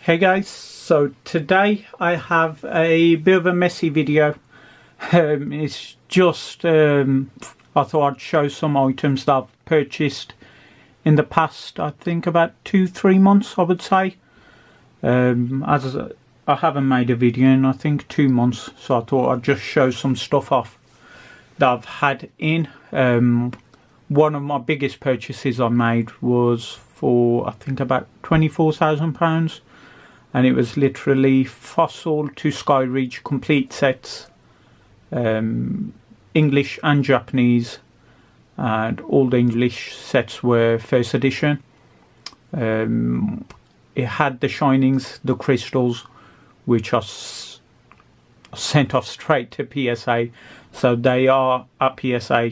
Hey guys, so today I have a bit of a messy video. It's just I thought I'd show some items that I've purchased in the past, I think about 2-3 months I would say. As I haven't made a video in I think 2 months, so I thought I'd just show some stuff off that I've had in. One of my biggest purchases I made was for I think about £24,000, and it was literally Fossil to Skyreach complete sets, English and Japanese, and all the English sets were first edition. It had the Shinings, the crystals, which are sent off straight to PSA, so they are at PSA.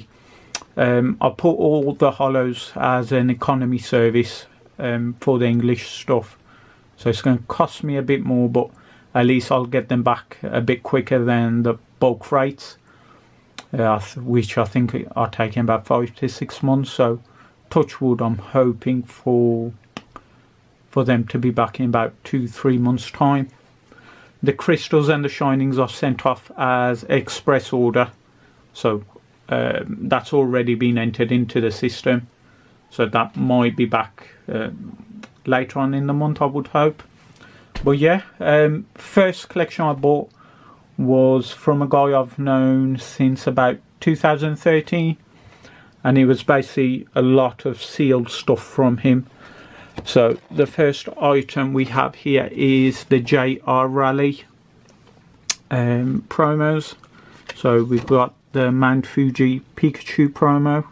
I put all the hollows as an economy service for the English stuff, so it's going to cost me a bit more, but at least I'll get them back a bit quicker than the bulk rates, which I think are taking about 5 to 6 months. So touch wood, I'm hoping for them to be back in about 2-3 months time. The crystals and the Shinings are sent off as express order, so that's already been entered into the system, so that might be back later on in the month, I would hope. But yeah, first collection I bought was from a guy I've known since about 2013, and it was basically a lot of sealed stuff from him. So the first item we have here is the JR Rally promos. So we've got the Mount Fuji Pikachu promo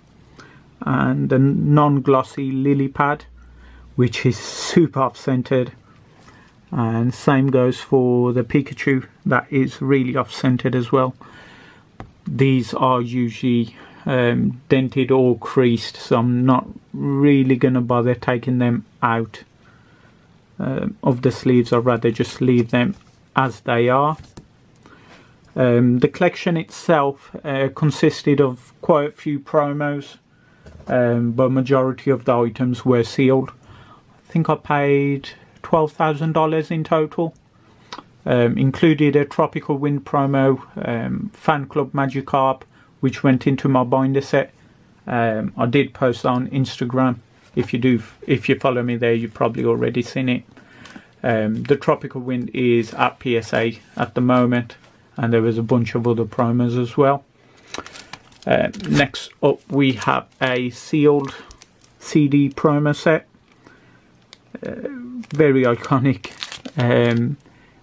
and the non-glossy lily pad, which is super off-centered, and same goes for the Pikachu, that is really off-centered as well. These are usually dented or creased, so I'm not really going to bother taking them out of the sleeves. I'd rather just leave them as they are. The collection itself consisted of quite a few promos, but majority of the items were sealed. I think I paid $12,000 in total. Included a Tropical Wind promo, Fan Club Magikarp, which went into my binder set. I did post on Instagram. If you follow me there, you've probably already seen it. The Tropical Wind is at PSA at the moment, and there was a bunch of other promos as well. Next up we have a sealed CD promo set. Very iconic.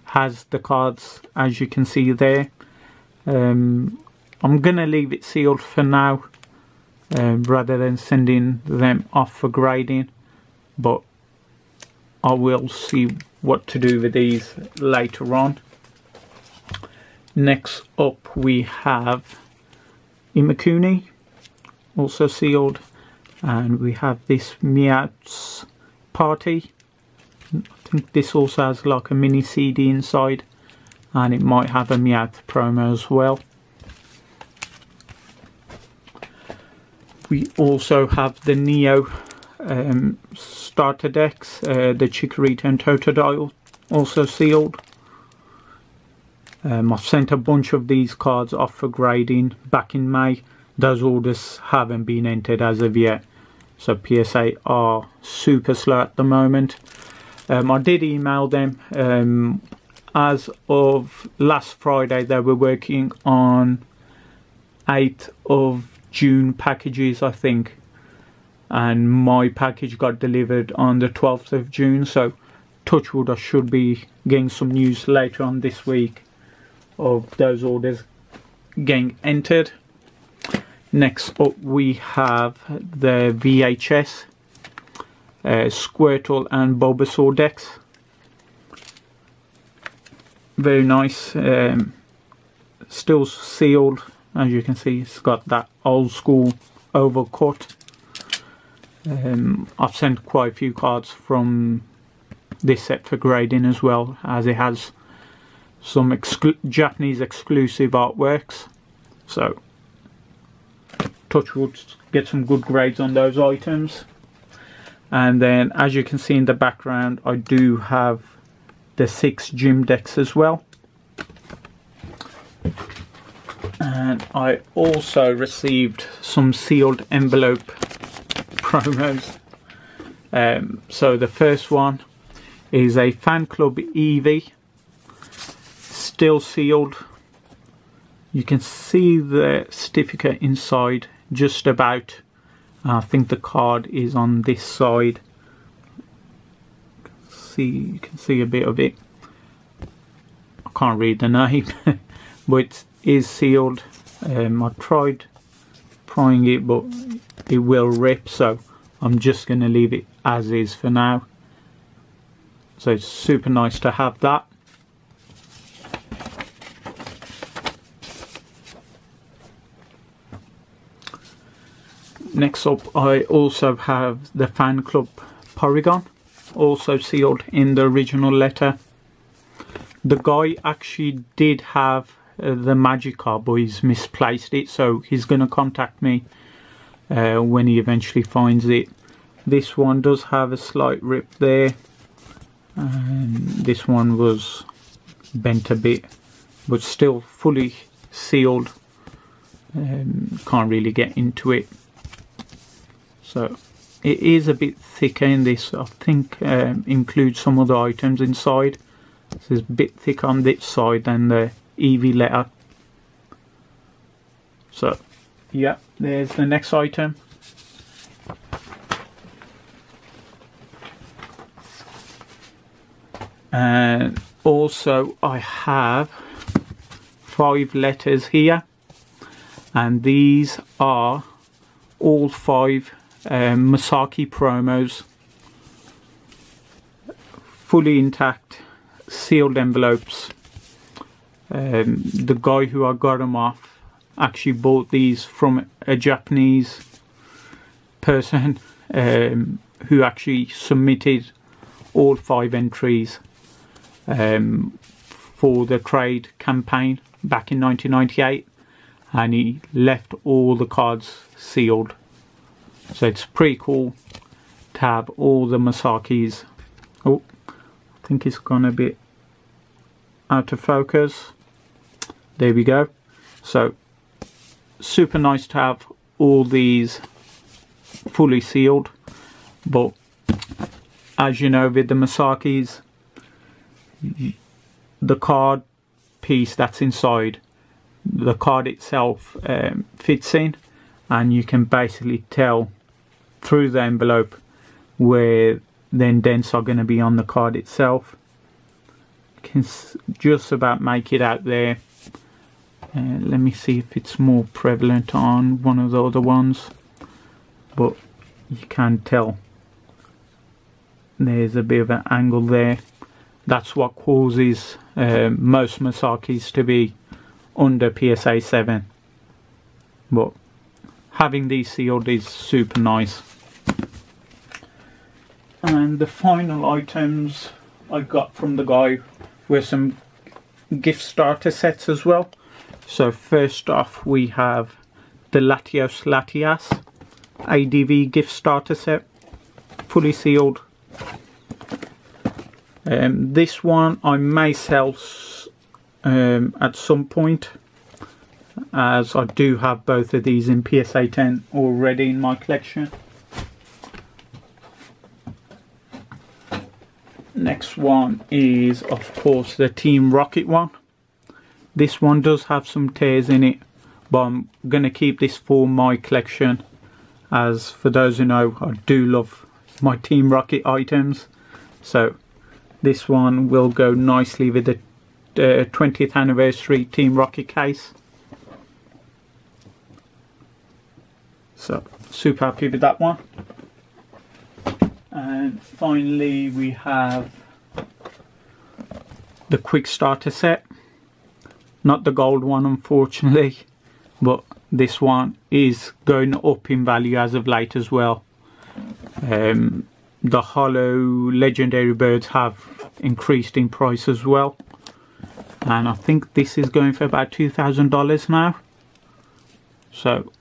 Has the cards as you can see there. I'm gonna leave it sealed for now, rather than sending them off for grading, but I will see what to do with these later on. Next up we have Imakuni, also sealed, and we have this Meowth's Party. I think this also has like a mini CD inside, and it might have a Meowth promo as well. We also have the Neo starter decks, the Chikorita and Totodile, also sealed. I've sent a bunch of these cards off for grading back in May. Those orders haven't been entered as of yet, so PSA are super slow at the moment. I did email them. As of last Friday, they were working on 8th of June packages, I think, and my package got delivered on the 12th of June, so touch wood, I should be getting some news later on this week of those orders getting entered. Next up we have the VHS Squirtle and Bulbasaur decks. Very nice. Still sealed, as you can see. It's got that old school oval cut. I've sent quite a few cards from this set for grading as well, as it has some Japanese exclusive artworks, so touch wood, get some good grades on those items. And then as you can see in the background, I do have the 6 gym decks as well. And I also received some sealed envelope promos. So the first one is a Fan Club Eevee, still sealed. You can see the certificate inside just about. I think the card is on this side. You can see a bit of it. I can't read the name, but it is sealed. I tried prying it, but it will rip, so I'm just going to leave it as is for now. So it's super nice to have that. Next up, I also have the Fan Club Porygon, also sealed in the original letter. The guy actually did have the Magikarp, but he's misplaced it, so he's going to contact me when he eventually finds it. This one does have a slight rip there, and this one was bent a bit, but still fully sealed. Can't really get into it. So it is a bit thicker in this. I think includes some other items inside. So it's a bit thicker on this side than the Eevee letter. So yeah, there's the next item. And also I have 5 letters here, and these are all 5 Masaki promos, fully intact, sealed envelopes. The guy who I got them off actually bought these from a Japanese person who actually submitted all 5 entries for the trade campaign back in 1998, and he left all the cards sealed. So it's pretty cool to have all the Masakis. Oh, I think it's gone a bit out of focus. There we go. So super nice to have all these fully sealed, but as you know, with the Masakis, the card piece that's inside, the card itself fits in, and you can basically tell through the envelope where the indents are going to be on the card itself. You can just about make it out there. Let me see if it's more prevalent on one of the other ones, but you can tell there's a bit of an angle there. That's what causes most Masakis to be under PSA 7, but having these sealed is super nice. And the final items I got from the guy were some gift starter sets as well. So first off, we have the Latios Latias ADV gift starter set, fully sealed. This one I may sell at some point, as I do have both of these in PSA 10 already in my collection. Next one is of course the Team Rocket one. This one does have some tears in it, but I'm going to keep this for my collection, as for those who know, I do love my Team Rocket items. So this one will go nicely with the 20th anniversary Team Rocket case. So super happy with that one. And finally we have the quick starter set. Not the gold one unfortunately, but this one is going up in value as of late as well. The hollow legendary birds have increased in price as well, and I think this is going for about $2,000 now. So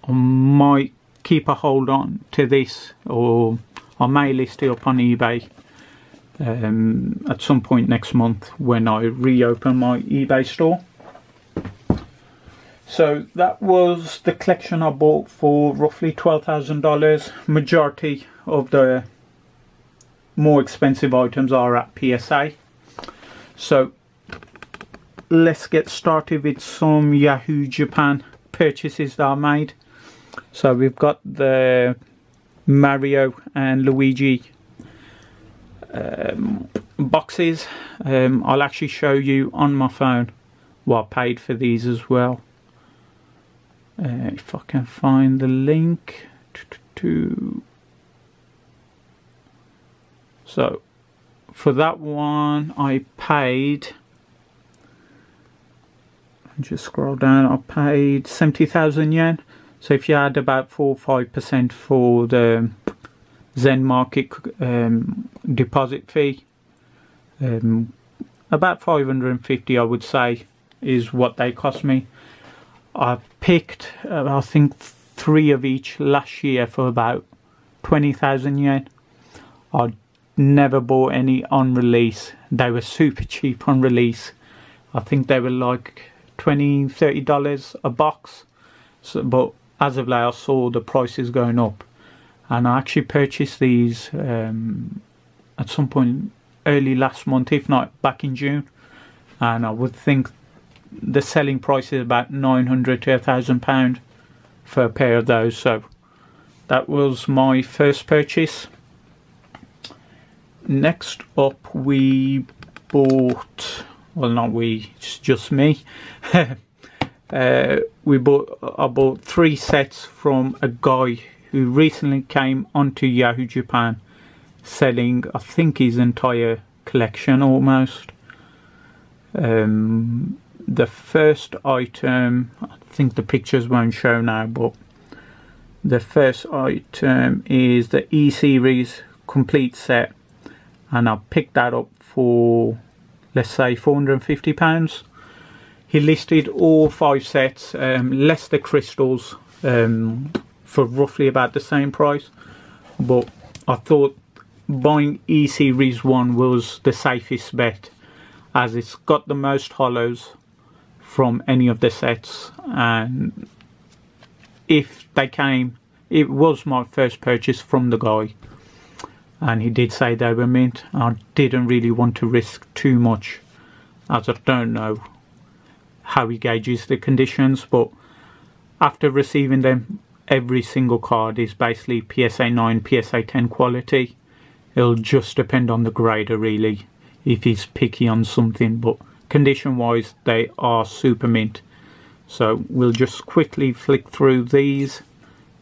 I might keep a hold on to this, or I may list it up on eBay at some point next month when I reopen my eBay store. So that was the collection I bought for roughly $12,000. Majority of the more expensive items are at PSA. So let's get started with some Yahoo Japan purchases that I made. So we've got the Mario and Luigi boxes. I'll actually show you on my phone what I paid for these as well. If I can find the link to. So for that one I paid, just scroll down, I paid 70,000 yen. So if you add about 4 or 5% for the Zen Market deposit fee, about 550 I would say is what they cost me. I picked I think 3 of each last year for about 20,000 yen. I never bought any on release. They were super cheap on release. I think they were like $20–30 a box. So, but as of late I saw the prices going up, and I actually purchased these at some point early last month, if not back in June, and I would think the selling price is about £900 to £1,000 for a pair of those. So that was my first purchase. Next up we bought, well not we, it's just me. I bought 3 sets from a guy who recently came onto Yahoo Japan selling I think his entire collection almost. The first item, I think the pictures won't show now, but the first item is the E-Series complete set, and I picked that up for, let's say, £450. He listed all 5 sets, less the crystals, for roughly about the same price, but I thought buying E-Series 1 was the safest bet, as it's got the most hollows from any of the sets, and if they came, it was my first purchase from the guy, and he did say they were mint. I didn't really want to risk too much, as I don't know how he gauges the conditions, but after receiving them, every single card is basically PSA 9, PSA 10 quality. It'll just depend on the grader really, if he's picky on something, but condition wise they are super mint. So we'll just quickly flick through these.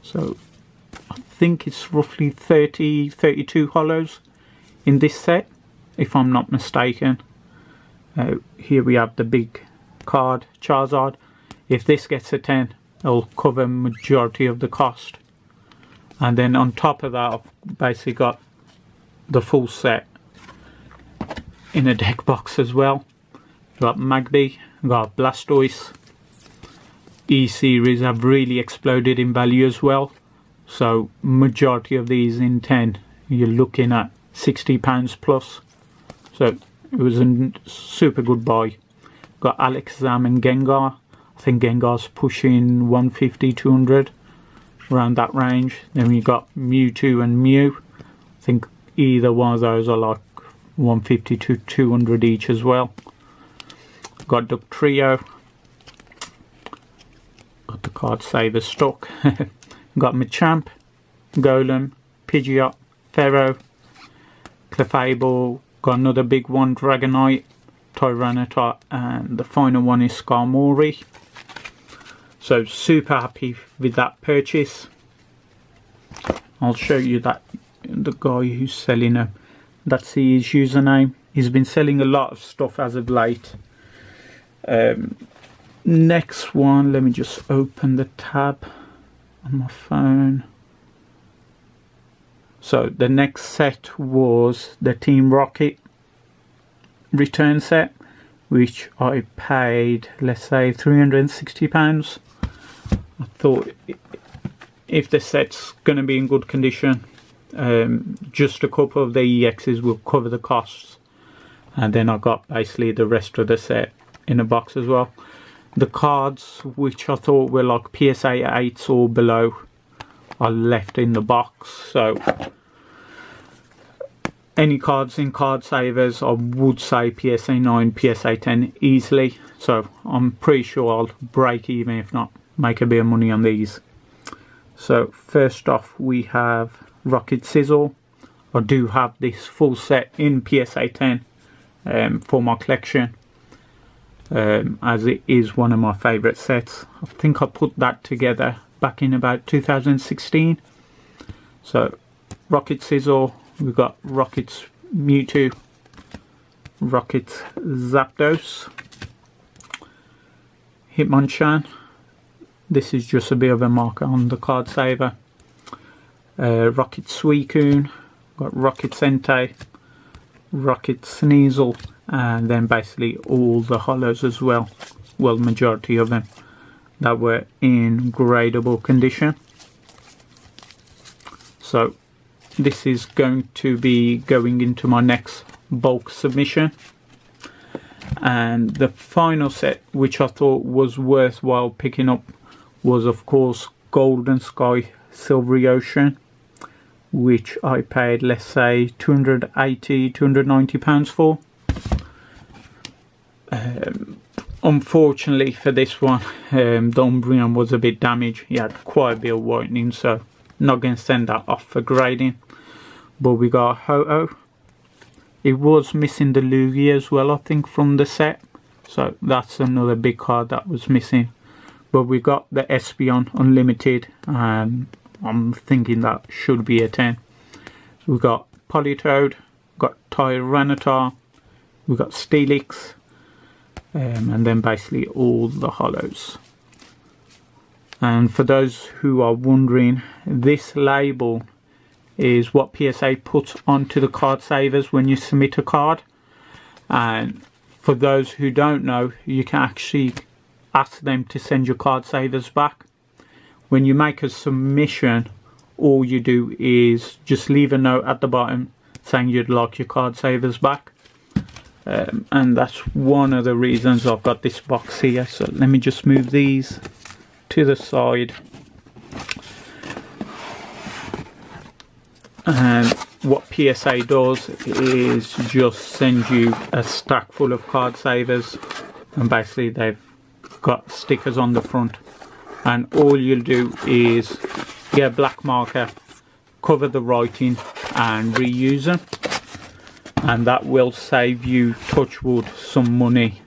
So I think it's roughly 32 hollows in this set, if I'm not mistaken. Here we have the big card Charizard. If this gets a 10, it'll cover majority of the cost, and then on top of that I've basically got the full set in a deck box as well. Got Magby, got Blastoise. E-Series have really exploded in value as well, so majority of these in 10 you're looking at £60 plus, so it was a super good buy. Got Alakazam and Gengar. I think Gengar's pushing 150, 200, around that range. Then we got Mewtwo and Mew. I think either one of those are like 150 to 200 each as well. Got Dugtrio. Got the card saver stock. Got Machamp, Golem, Pidgeot, Pharaoh, Clefable. Got another big one, Dragonite, Tyranitar, and the final one is Skarmory. So super happy with that purchase. I'll show you that the guy who's selling them. That's his username. He's been selling a lot of stuff as of late. Next one, let me just open the tab on my phone. So the next set was the Team Rocket return set, which I paid, let's say, £360. I thought if the set's going to be in good condition, Just a couple of the EXs will cover the costs, and then I got basically the rest of the set in a box as well. The cards, which I thought were like PSA 8s or below, are left in the box. So any cards in Card Savers, I would say PSA 9, PSA 10 easily. So I'm pretty sure I'll break even, if not make a bit of money on these. So first off, we have Rocket Sizzle. I do have this full set in PSA 10 for my collection, as it is one of my favourite sets. I think I put that together back in about 2016. So Rocket Sizzle, we've got Rocket Mewtwo, Rocket Zapdos, Hitmonchan. This is just a bit of a marker on the card saver. Rocket Suicune, got Rocket Entei, Rocket Sneasel, and then basically all the holos as well. Well, majority of them that were in gradable condition. So this is going to be going into my next bulk submission. And the final set, which I thought was worthwhile picking up, was of course Golden Sky Silvery Ocean, which I paid, let's say, £280–290 for. Unfortunately for this one, the Umbreon was a bit damaged. He had quite a bit of whitening, so not going to send that off for grading. But we got Ho-Oh. It was missing the Lugia as well, I think, from the set. So that's another big card that was missing. But we got the Espeon Unlimited, and I'm thinking that should be a 10. We got Politoed, got Tyranitar, we got Steelix, and then basically all the holos. And for those who are wondering, this label is what PSA puts onto the card savers when you submit a card. And for those who don't know, you can actually ask them to send your card savers back. When you make a submission, all you do is just leave a note at the bottom saying you'd like your card savers back. And that's one of the reasons I've got this box here. So let me just move these to the side. And what PSA does is just send you a stack full of card savers, and basically they've got stickers on the front, and all you'll do is get a black marker, cover the writing and reuse them, and that will save you, touch wood, some money,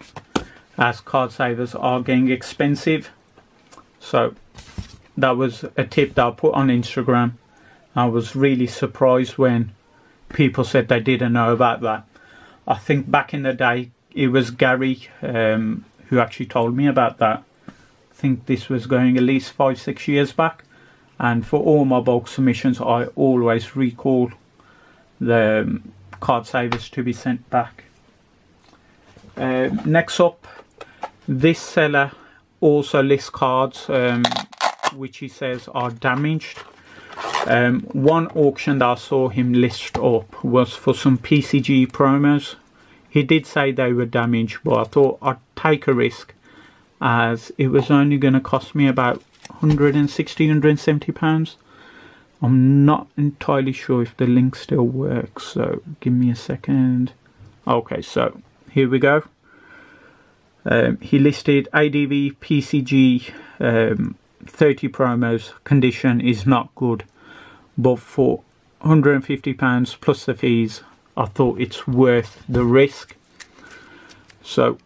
as card savers are getting expensive. So that was a tip that I put on Instagram. I was really surprised when people said they didn't know about that. I think back in the day it was Gary who actually told me about that. I think this was going at least 5-6 years back, and for all my bulk submissions I always recall the card savers to be sent back. Next up, this seller also lists cards which he says are damaged. One auction that I saw him list up was for some PCG promos. He did say they were damaged, but I thought I'd take a risk, as it was only going to cost me about £160–170. I'm not entirely sure if the link still works, so give me a second. Okay, so here we go. He listed ADV PCG 30 promos, condition is not good, but for £150 plus the fees, I thought it's worth the risk. So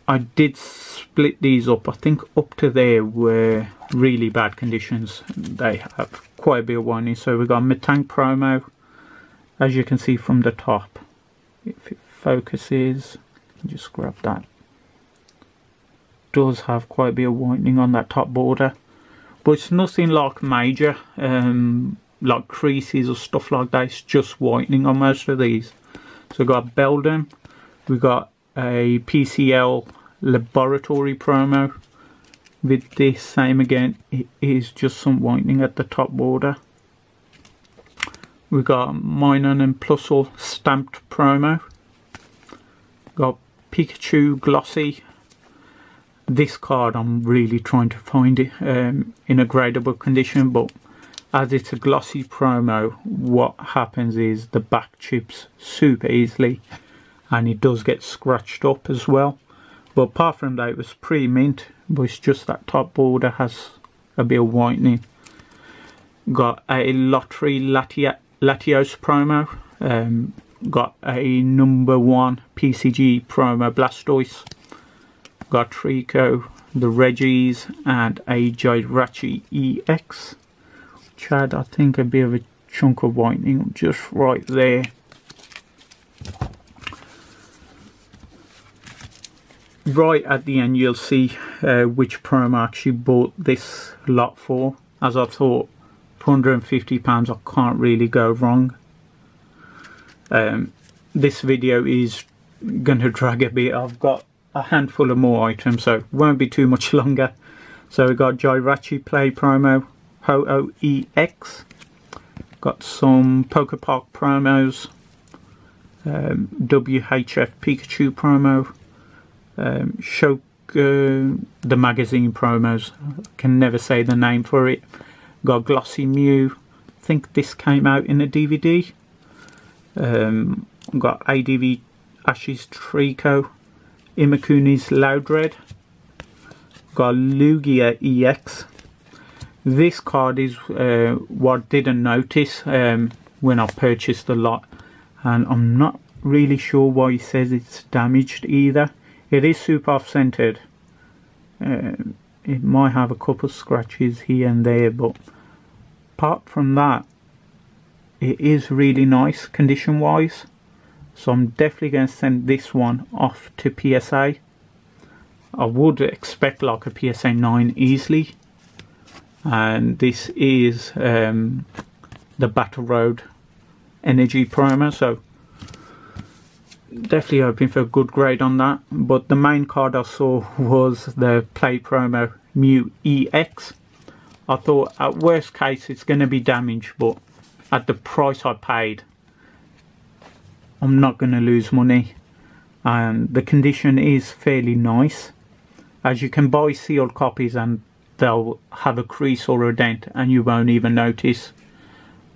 I did split these up. I think up to there were really bad conditions. They have quite a bit of whitening. So we got Metang promo, as you can see from the top. If it focuses, just grab that. Does have quite a bit of whitening on that top border, but it's nothing like major, like creases or stuff like that. It's just whitening on most of these. So we've got Beldum, we got a PCL laboratory promo with this, same again, it is just some whitening at the top border. We got Minun and Plusle stamped promo. Got Pikachu Glossy. This card I'm really trying to find it in a gradable condition, but as it's a glossy promo, what happens is the back chips super easily and it does get scratched up as well. But apart from that, it was pretty mint, but it's just that top border has a bit of whitening. Got a Lottery Latios promo. Got a #1 PCG promo Blastoise. Got Trico, the Reggies, and a Jirachi EX, which had, I think, a bit of a chunk of whitening just right there. Right at the end, you'll see which promo I actually bought this lot for, as I thought, £150, I can't really go wrong. This video is going to drag a bit. I've got a handful of more items, so it won't be too much longer. So we got Jirachi Play promo, Ho-Oh EX, got some Poké Park promos, WHF Pikachu promo, the magazine promos, I can never say the name for it. Got Glossy Mew, I think this came out in a DVD. Got ADV Ash's Trico, Imakuni's Loudred, got Lugia EX. This card is what I didn't notice when I purchased the lot, and I'm not really sure why it says it's damaged either. It is super off-centered. It might have a couple of scratches here and there, but apart from that, it is really nice condition wise. So I'm definitely going to send this one off to PSA. I would expect like a PSA 9 easily. And this is the Battle Road Energy promo, so definitely hoping for a good grade on that. But the main card I saw was the Play promo Mew EX. I thought at worst case it's going to be damaged, but at the price I paid, I'm not going to lose money, and the condition is fairly nice, as you can buy sealed copies and they'll have a crease or a dent and you won't even notice.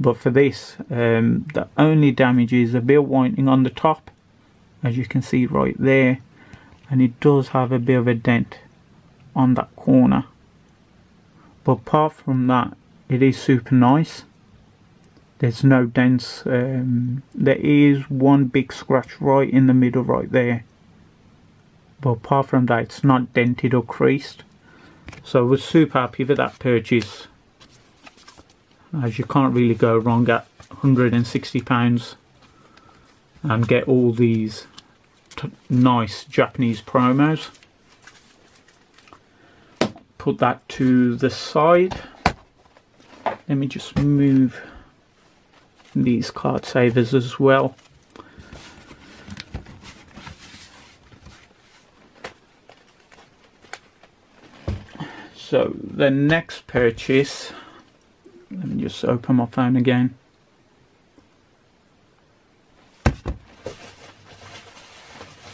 But for this, the only damage is a bit of whitening on the top, as you can see right there, and it does have a bit of a dent on that corner. But apart from that, it is super nice. There's no dents. There is one big scratch right in the middle right there, but apart from that, it's not dented or creased. So I was super happy with that purchase, as you can't really go wrong at £160 and get all these nice Japanese promos. Put that to the side. Let me just move these card savers as well. So the next purchase, let me just open my phone again.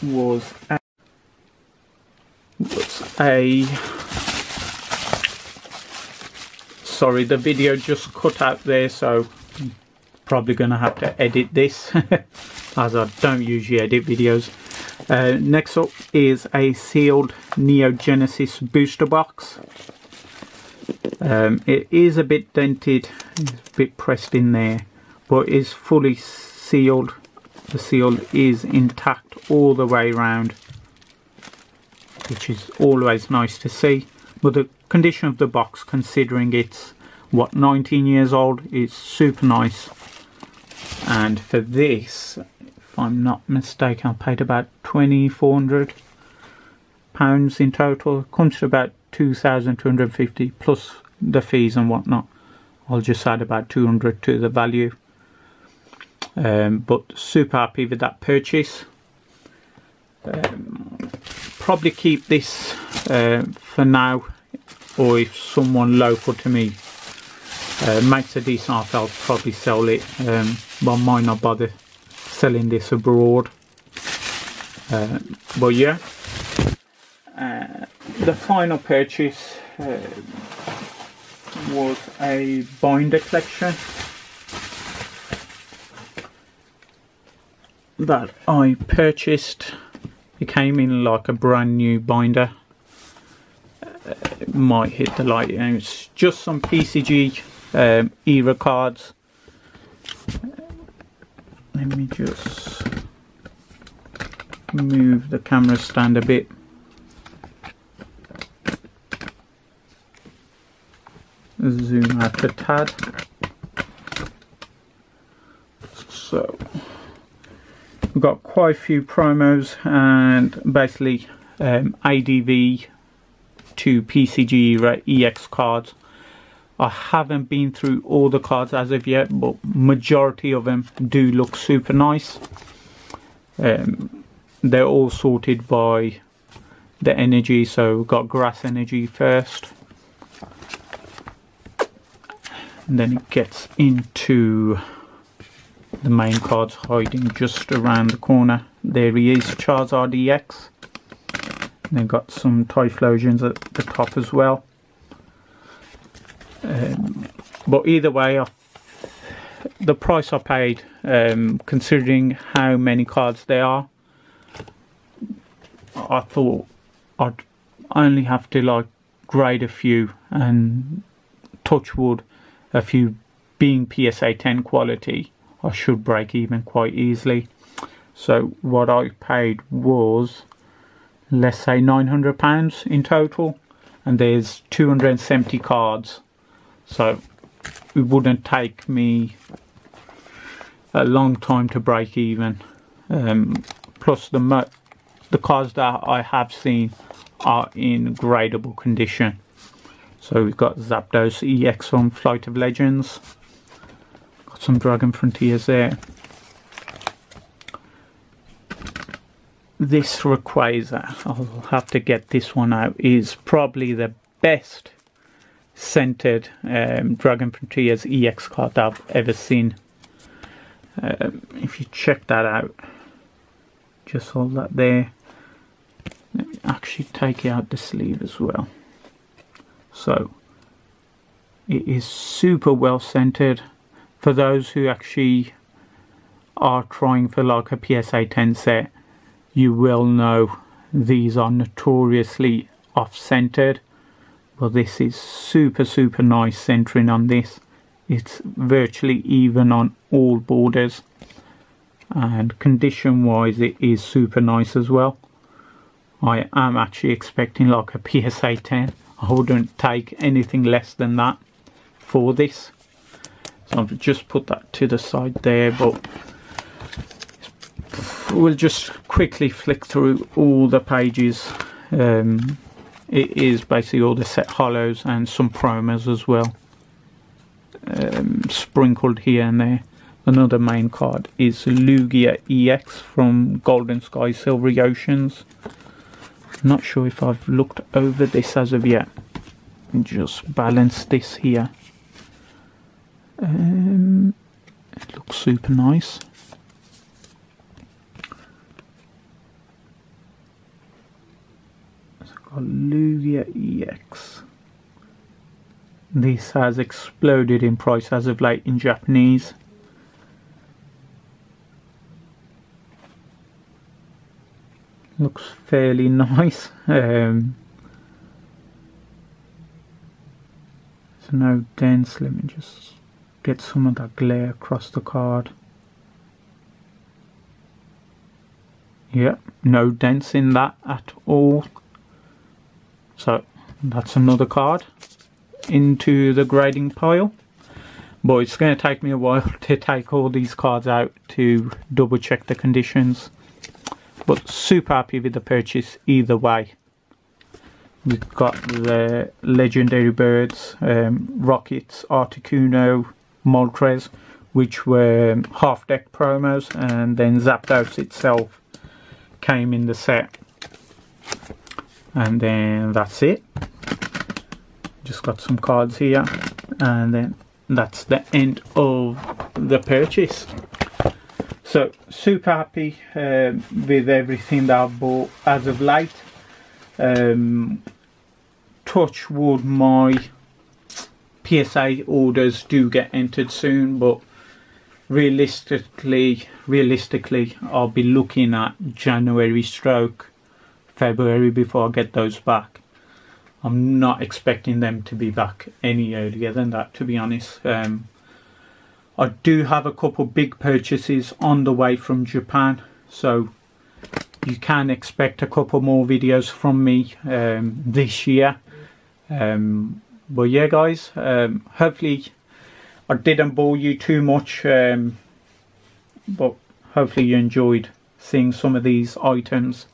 Was a sorry, the video just cut out there, so probably gonna have to edit this as I don't usually edit videos. Next up is a sealed Neo Genesis booster box. It is a bit dented, it's a bit pressed in there, but it is fully sealed. The seal is intact all the way around, which is always nice to see. But the condition of the box, considering it's what, 19 years old, is super nice. And for this, if I'm not mistaken, I paid about £2,400 in total. It comes to about 2,250 plus the fees and whatnot. I'll just add about 200 to the value. But super happy with that purchase. Probably keep this for now, or if someone local to me Makes a decent offer. I'll probably sell it, but I might not bother selling this abroad. But yeah, the final purchase was a binder collection that I purchased. It came in like a brand new binder. It might hit the light, and it's just some PCG era cards. Let me just move the camera stand a bit. Zoom out a tad. So we've got quite a few promos, and basically ADV to PCG era EX cards. I haven't been through all the cards as of yet, but majority of them do look super nice. They're all sorted by the energy, so we've got grass energy first, and then it gets into the main cards hiding just around the corner. There he is, Charizard EX. And then got some Typhlosions at the top as well. But either way, the price I paid, considering how many cards there are, I thought I'd only have to like grade a few, and touch wood, a few being PSA 10 quality, I should break even quite easily. So what I paid was, let's say £900 in total, and there's 270 cards, so it wouldn't take me a long time to break even. Plus the cards that I have seen are in gradable condition. So we've got Zapdos EX from Flight of Legends, got some Dragon Frontiers there. This Rayquaza, I'll have to get this one out, is probably the best scented Dragon Frontiers EX card I've ever seen. If you check that out, just hold that there. Let me actually take out the sleeve as well. So it is super well scented. For those who actually are trying for like a PSA 10 set, you will know these are notoriously off-centered, but this is super nice centering on this. It's virtually even on all borders, and condition wise it is super nice as well. I am actually expecting like a PSA 10. I wouldn't take anything less than that for this. So I've just put that to the side there, but we'll just quickly flick through all the pages. It is basically all the set hollows and some promos as well, sprinkled here and there. Another main card is Lugia EX from Golden Sky Silvery Oceans. Not sure if I've looked over this as of yet. Just balance this here. It looks super nice. Lugia EX. This has exploded in price as of late in Japanese. Looks fairly nice. There's no dents. Let me just get some of that glare across the card. Yep, no dents in that at all. So that's another card into the grading pile, but it's going to take me a while to take all these cards out to double check the conditions, but super happy with the purchase either way. We've got the legendary birds, Rockets, Articuno, Moltres, which were half deck promos, and then Zapdos itself came in the set. And then that's it. Just got some cards here, and then that's the end of the purchase. So super happy with everything that I've bought as of late. Touch wood, my PSA orders do get entered soon, but realistically I'll be looking at January/February before I get those back. I'm not expecting them to be back any earlier than that, to be honest. I do have a couple big purchases on the way from Japan, so you can expect a couple more videos from me this year. But yeah guys, hopefully I didn't bore you too much, but hopefully you enjoyed seeing some of these items,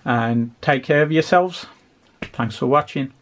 and take care of yourselves. Thanks for watching.